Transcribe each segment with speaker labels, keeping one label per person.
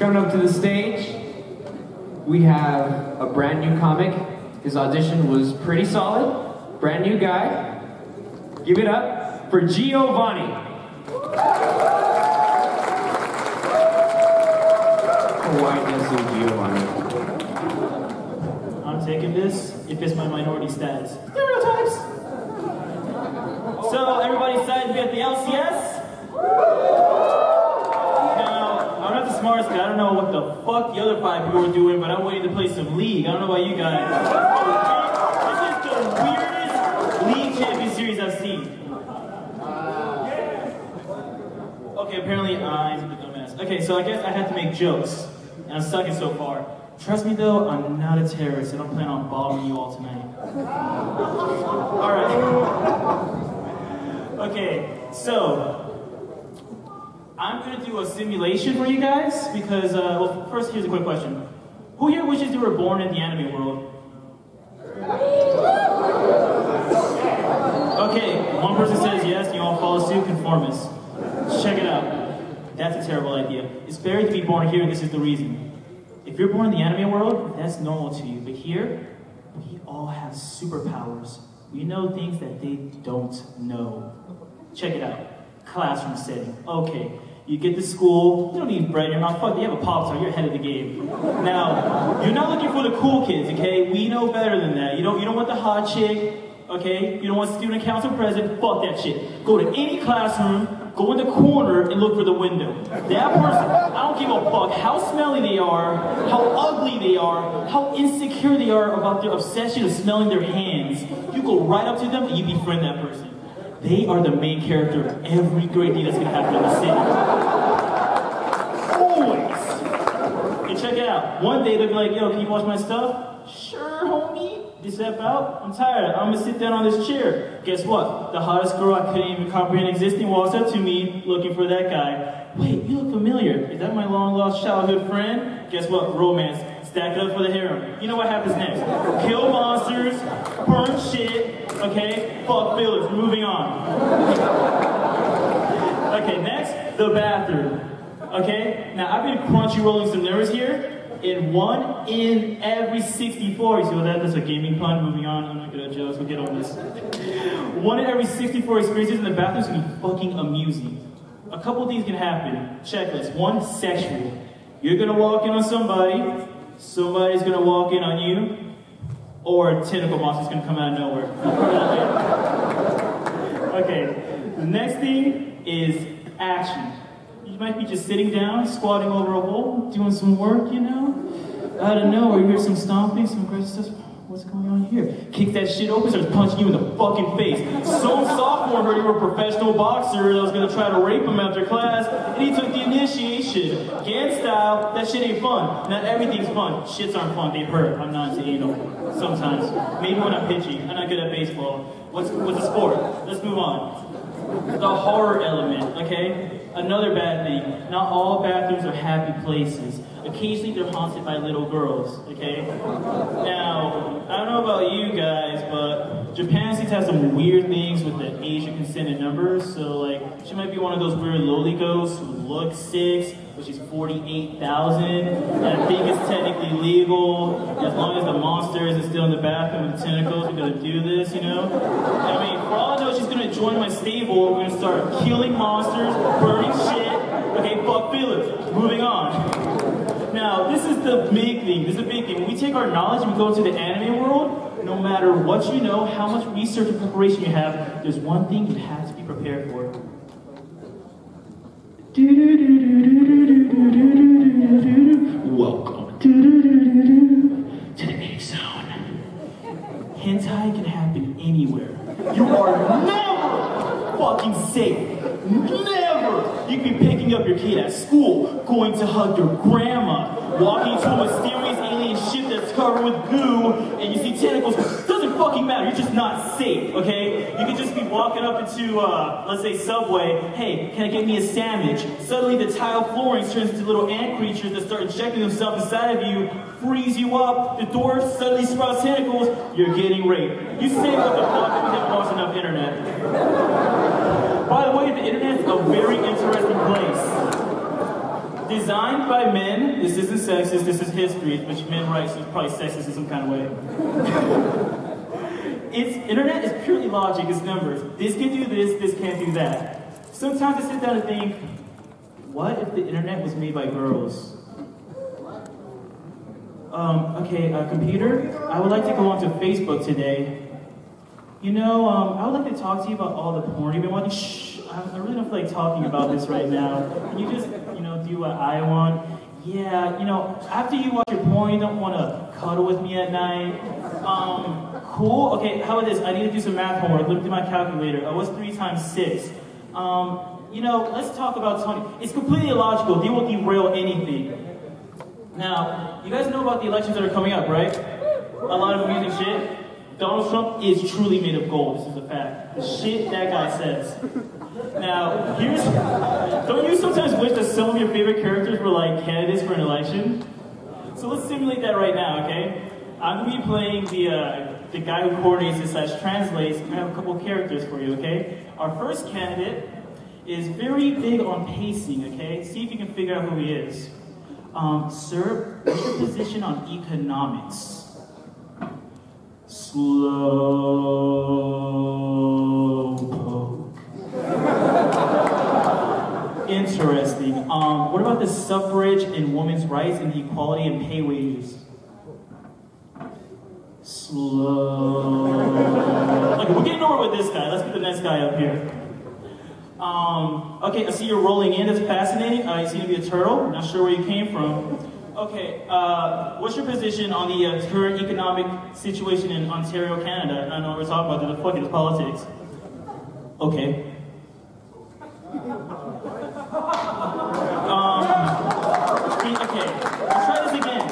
Speaker 1: Coming up to the stage, we have a brand new comic. His audition was pretty solid. Brand new guy. Give it up for Giovani. Hawaiian Giovani.
Speaker 2: I'm taking this if it's my minority status. Stereotypes! So, everybody excited to be at the LCS? I'm not the smartest guy. I don't know what the fuck the other 5 people were doing, but I'm waiting to play some League. I don't know about you guys. This is the weirdest League Champion Series I've seen. Okay, apparently I'm the dumbass. Okay, so I guess I had to make jokes, and I'm sucking so far. Trust me though, I'm not a terrorist. I don't plan on bombing you all tonight. Alright. Okay, so I'm going to do a simulation for you guys because, well, first here's a quick question. Who here wishes they were born in the anime world? Okay, one person says yes, you all follow suit, conformists. Check it out. That's a terrible idea. It's better to be born here, and this is the reason. If you're born in the anime world, that's normal to you. But here, we all have superpowers. We know things that they don't know. Check it out. Classroom setting. Okay. You get to school, you don't need bread in your mouth. Fuck, you have a Pop-Tart, you're ahead of the game. Now, you're not looking for the cool kids, okay? We know better than that. You don't want the hot chick, okay? You don't want student council president, fuck that shit. Go to any classroom, go in the corner, and look for the window. That person, I don't give a fuck how smelly they are, how ugly they are, how insecure they are about their obsession of smelling their hands. You go right up to them and you befriend that person. They are the main character of every great thing that's gonna happen in the city. Always! And check it out. One day they'll be like, yo, can you watch my stuff? Sure, homie. You step out? I'm tired. I'm gonna sit down on this chair. Guess what? The hottest girl I couldn't even comprehend existing walks up to me looking for that guy. Wait, you look familiar. Is that my long-lost childhood friend? Guess what? Romance. Stack it up for the harem. You know what happens next? Kill monsters, burn shit, okay? Fuck fillers, moving on. Okay, next, the bathroom. Okay? Now, I've been crunchy rolling some numbers here. In 1 in every 64, you see what that's a gaming pun, moving on, I'm not good at jokes, we'll get on this. 1 in every 64 experiences in the bathroom is gonna be fucking amusing. A couple things can happen. Checklist. 1, sexual. You're gonna walk in on somebody, somebody's gonna walk in on you, or a tentacle monster's gonna come out of nowhere. Okay, the next thing is action. You might be just sitting down, squatting over a hole, doing some work, you know? Out of nowhere, you hear some stomping, some aggressive stuff. What's going on here? Kick that shit open, starts punching you in the fucking face. Some sophomore heard you were a professional boxer that was gonna try to rape him after class, and he took the initiation. Gan style, that shit ain't fun. Not everything's fun. Shits aren't fun, they hurt. I'm not into anal. Sometimes. Maybe when I'm pitching. I'm not good at baseball. What's a sport? Let's move on. The horror element, okay? Another bad thing. Not all bathrooms are happy places. Occasionally they're haunted by little girls, okay? Now, I don't know about you guys, but Japan seems to have some weird things with the age of consent in numbers. So, like, she might be one of those weird lowly ghosts who looks 6, but she's 48,000. And I think it's technically legal. As long as the monster isn't still in the bathroom with the tentacles, we're gonna do this, you know? I mean, for all I know, she's gonna join my stable. We're gonna start killing monsters, burning shit. Okay, fuck feelings. Moving on. Now, this is the big thing. This is the big thing. When we take our knowledge and we go into the anime world, no matter what you know, how much research and preparation you have, there's one thing you have to be prepared for. Welcome to the Mix Zone. Hentai can happen anywhere. You are never fucking safe. Never! You could be picking up your kid at school, going to hug your grandma, walking into a mysterious alien ship that's covered with goo, and you see tentacles. Doesn't fucking matter, you're just not safe, okay? You could just be walking up into, let's say Subway, hey, can I get me a sandwich? Suddenly the tile flooring turns into little ant creatures that start injecting themselves inside of you, freeze you up, the door suddenly sprouts tentacles, you're getting raped. You say what the fuck if you haven't watched enough internet. By the way, the internet's a very interesting place. Designed by men. This isn't sexist, this is history, which men write, so it's probably sexist in some kind of way. Internet is purely logic, it's numbers. This can do this can't do that. Sometimes I sit down and think, what if the internet was made by girls? Computer, I would like to go onto Facebook today. You know, I would like to talk to you about all the porn you've been watching. Shh, I really don't feel like talking about this right now. Can you just, do what I want? Yeah, after you watch your porn, you don't want to cuddle with me at night. Cool. Okay, how about this? I need to do some math homework. Look through my calculator. What's 3 times 6? Let's talk about Tony. It's completely illogical. They will derail anything. Now, you guys know about the elections that are coming up, right? A lot of amusing shit. Donald Trump is truly made of gold. This is a fact. The shit that guy says. Now, don't you sometimes wish that some of your favorite characters were like candidates for an election? So let's simulate that right now, okay? I'm gonna be playing the guy who coordinates this / translates. I have a couple characters for you, okay? Our first candidate is very big on pacing, okay? See if you can figure out who he is. Sir, what's your position on economics? Slowpoke. Interesting. What about the suffrage and women's rights and the equality in pay wages? Slow. Okay, we're getting over with this guy. Let's get the next guy up here. Okay, I see you're rolling in. That's fascinating. You seem to be a turtle. Not sure where you came from. Okay, what's your position on the current economic situation in Ontario, Canada? I know what we're talking about. The fuck is politics. Okay. Okay, let's try this again.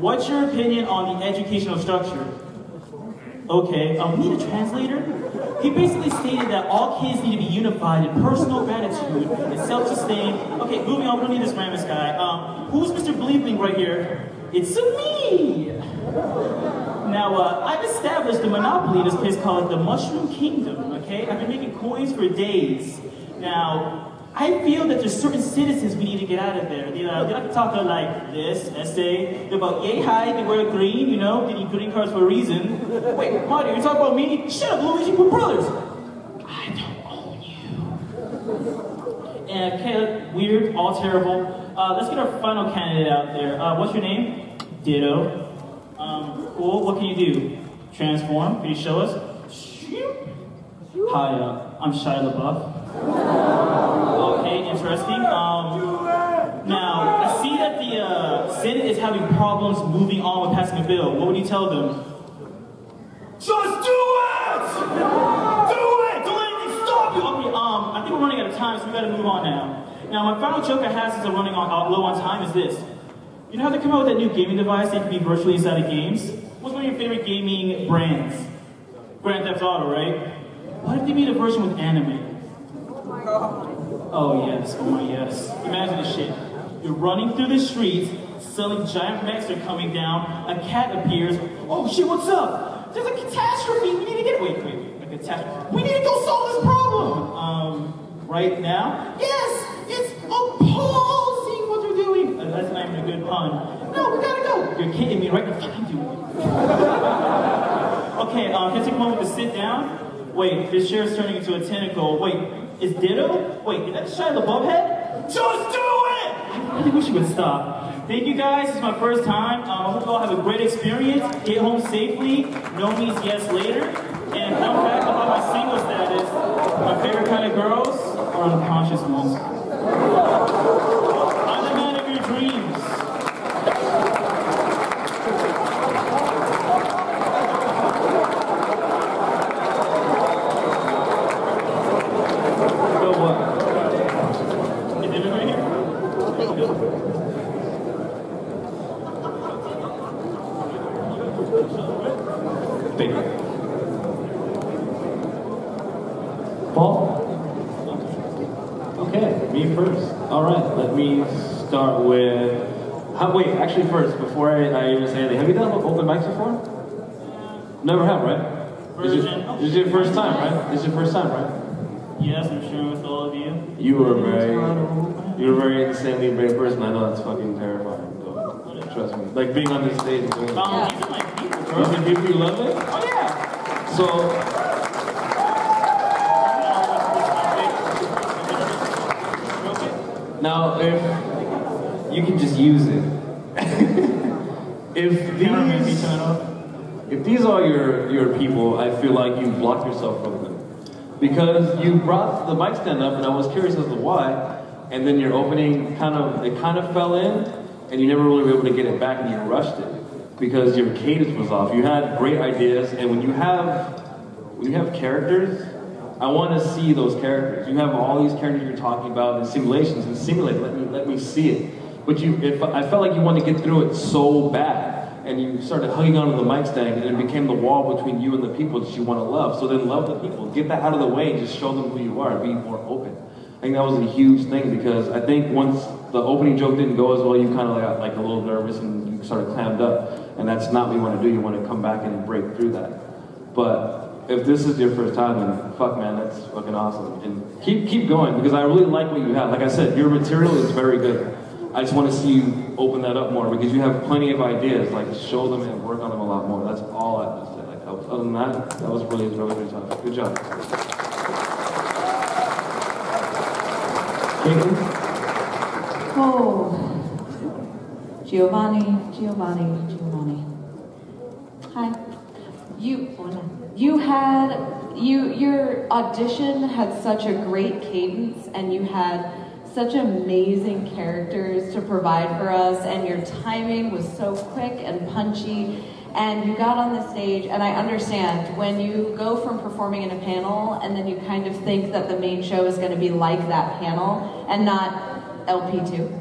Speaker 2: What's your opinion on the educational structure? Okay, we need a translator? He basically stated that all kids need to be unified in personal gratitude and self-sustained. Okay, moving on, we don't need this Ramus guy. Who's Mr. Bleeping right here? It's me! Now, I've established a monopoly in this place called the Mushroom Kingdom, okay? I've been making coins for days. Now, I feel that there's certain citizens we need to get out of there. They like to talk like this, essay. They're about yay high, they wear green, they need green cards for a reason. Wait, Marty, you talking about me? Shut up, Luigi, we're brothers. I don't own you. And okay, weird, all terrible. Let's get our final candidate out there. What's your name? Ditto. Cool, what can you do? Transform, can you show us? Hi, I'm Shia LaBeouf. Okay, interesting. Now, I see that the Senate is having problems moving on with passing a bill. What would you tell them? Just do it! Do it! Don't let anything stop you! Okay, I think we're running out of time, so we gotta move on now. Now, my final joke I have since I'm running low on time is this. You know how they come out with that new gaming device that can be virtually inside of games? What's one of your favorite gaming brands? Grand Theft Auto, right? What if they made a version with anime? Oh yes, oh my yes. Imagine this shit. You're running through the streets, suddenly giant mechs are coming down, a cat appears. Oh shit, what's up? There's a catastrophe, we need to get, wait, a catastrophe. We need to go solve this problem! Right now? Yes, it's appalling what they're doing. That's not even a good pun. No, we gotta go. You're kidding me, right? You're fucking doing it. Okay, can I take a moment to sit down? Wait, this chair's turning into a tentacle. Wait, is Ditto? Wait, is that Shia LaBeouf head? Just do it! I really wish you would stop. Thank you guys, this is my first time. I hope you all have a great experience. Get home safely. No means yes later. And fun fact about my single status, my favorite kind of girls are unconscious ones. I'm the man of your dreams.
Speaker 3: Paul? Okay, me first. Alright, let me start with... wait, actually first, before I even say anything, have you done open mics before? Never have, right? This is your first time, right? This is your first time, right?
Speaker 2: Yes, I'm sharing with all of you.
Speaker 3: You were very... You're a very insanely brave person. I know that's fucking terrifying. Though. Trust me. Like being on this stage and doing
Speaker 2: These are my people, bro.
Speaker 3: These are people you love it?
Speaker 2: Oh, yeah.
Speaker 3: So, now if
Speaker 1: You can just use it.
Speaker 3: if these are your people, I feel like you blocked yourself from them. Because you brought the mic stand up and I was curious as to why, and then your opening it kind of fell in, and you never really were able to get it back and you rushed it. Because your cadence was off. You had great ideas, and when you have characters, I want to see those characters. You have all these characters you're talking about in simulations, and simulate, let me see it. But I felt like you wanted to get through it so bad, and you started hugging onto the mic stand, and it became the wall between you and the people that you want to love. So then love the people, get that out of the way, and just show them who you are, be more open. I think that was a huge thing, because I think once the opening joke didn't go as well, you kind of got like a little nervous and you started clammed up, and that's not what you want to do. You want to come back and break through that. But if this is your first time, then fuck man, that's fucking awesome. And keep going, because I really like what you have. Like I said, your material is very good. I just want to see you open that up more, because you have plenty of ideas. Like, show them and work on them a lot more. That's all I have to say. Like, other than that, that was really good job. Good job.
Speaker 4: Oh, Giovani. Hi. Your audition had such a great cadence, and you had such amazing characters to provide for us, and your timing was so quick and punchy, and you got on the stage, and I understand when you go from performing in a panel and then you kind of think that the main show is going to be like that panel and not LP2.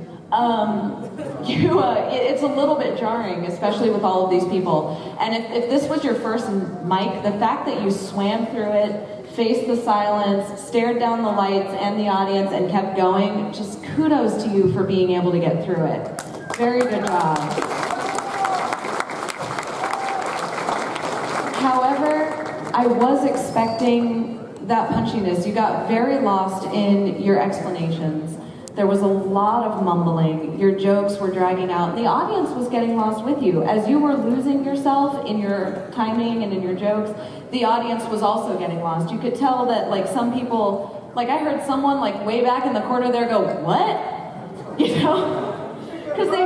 Speaker 4: It's a little bit jarring, especially with all of these people. And if this was your first mic, the fact that you swam through it, faced the silence, stared down the lights and the audience, and kept going, just kudos to you for being able to get through it. Very good job. However, I was expecting that punchiness. You got very lost in your explanations. There was a lot of mumbling. Your jokes were dragging out. The audience was getting lost with you. As you were losing yourself in your timing and in your jokes, the audience was also getting lost. You could tell that, like, some people, like, I heard someone, like, way back in the corner there go, "What?" You know? Because they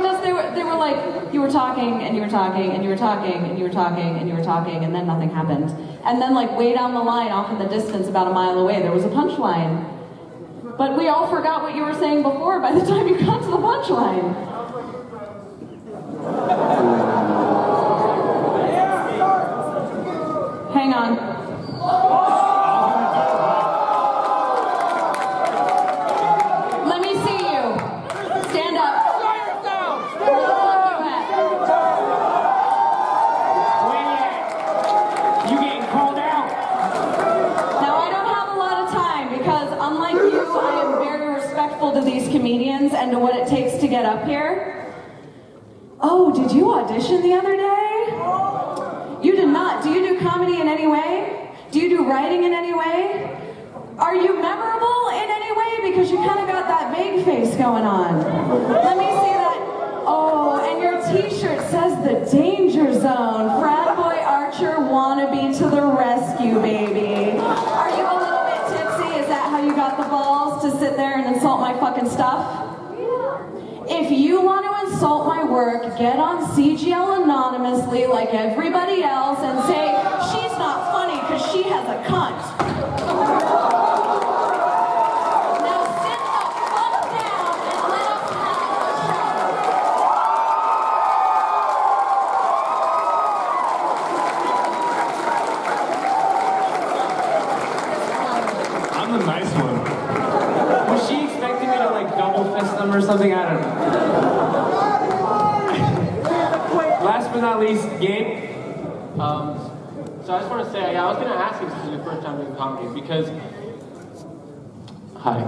Speaker 4: were like, you were talking, and you were talking, and you were talking, and you were talking, and you were talking, and then nothing happened. And then, like, way down the line, off in the distance, about a mile away, there was a punchline. But we all forgot what you were saying before by the time you got to the punchline. Hang on. Let me see you. Stand up. Where the fuck you at?
Speaker 1: You getting called out.
Speaker 4: Now, I don't have a lot of time, because unlike you, I am very respectful to these comedians and to what it takes to get up here. Oh, did you audition the other day? You did not. Do you do comedy in any way? Do you do writing in any way? Are you memorable in any way? Because you kind of got that vague face going on. Let me see that. Oh, and your t-shirt says the danger zone. Frat boy Archer wannabe to the rescue, baby. Are you a little bit tipsy? Is that how you got the balls to sit there and insult my fucking stuff? If you want to insult my work, get on CGL anonymously like everybody else and say, she's not funny because she has a cunt. Now sit the fuck down and let us have
Speaker 3: I'm the nice one.
Speaker 1: Was she expecting me to, like, double fist them or something? I don't know. Last but not least, Gabe.
Speaker 5: So I just want to say, I was going to ask if this is your first time doing comedy, because... Hi.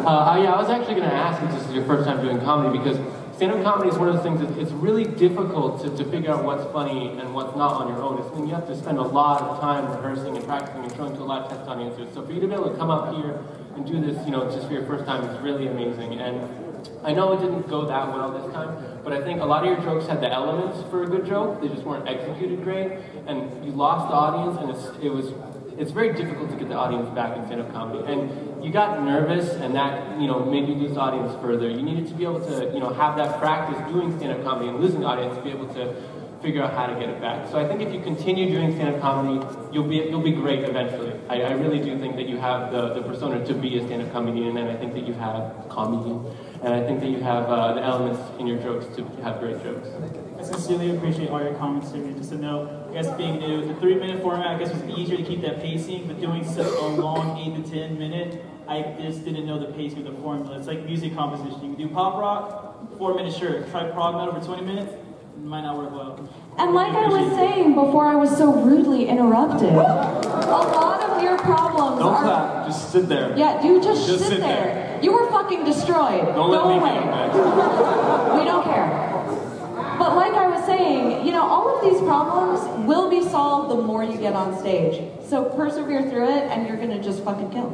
Speaker 5: I was actually going to ask if this is your first time doing comedy, because stand-up comedy is one of those things that it's really difficult to figure out what's funny and what's not on your own. It's when you have to spend a lot of time rehearsing and practicing and showing to a lot of test audiences. So for you to be able to come up here and do this, you know, just for your first time is really amazing. And I know it didn't go that well this time, but I think a lot of your jokes had the elements for a good joke. They just weren't executed great, and you lost the audience, and it's very difficult to get the audience back in stand-up comedy. And you got nervous, and that, you know, made you lose the audience further. You needed to be able to, you know, have that practice doing stand-up comedy and losing the audience to be able to figure out how to get it back. So I think if you continue doing stand-up comedy, you'll be great eventually. I really do think that you have the persona to be a stand-up comedian, and I think that you have comedian, and I think that you have the elements in your jokes to have great jokes.
Speaker 2: I sincerely appreciate all your comments here. Just to know, I guess being new, the 3-minute format, I guess was easier to keep that pacing, but doing such a long 8 to 10 minute, I just didn't know the pacing of the formula. It's like music composition. You can do pop rock, 4 minutes, sure. Try prog metal for 20 minutes, it might not work well.
Speaker 4: And like I was saying before I was so rudely interrupted, a lot of your problems
Speaker 3: Don't
Speaker 4: are...
Speaker 3: clap, just sit there.
Speaker 4: Yeah, you just sit there. You were fucking destroyed.
Speaker 3: Don't let
Speaker 4: Go
Speaker 3: me
Speaker 4: away.
Speaker 3: get back.
Speaker 4: We don't care. But like I was saying, you know, all of these problems will be solved the more you get on stage. So persevere through it, and you're gonna just fucking kill.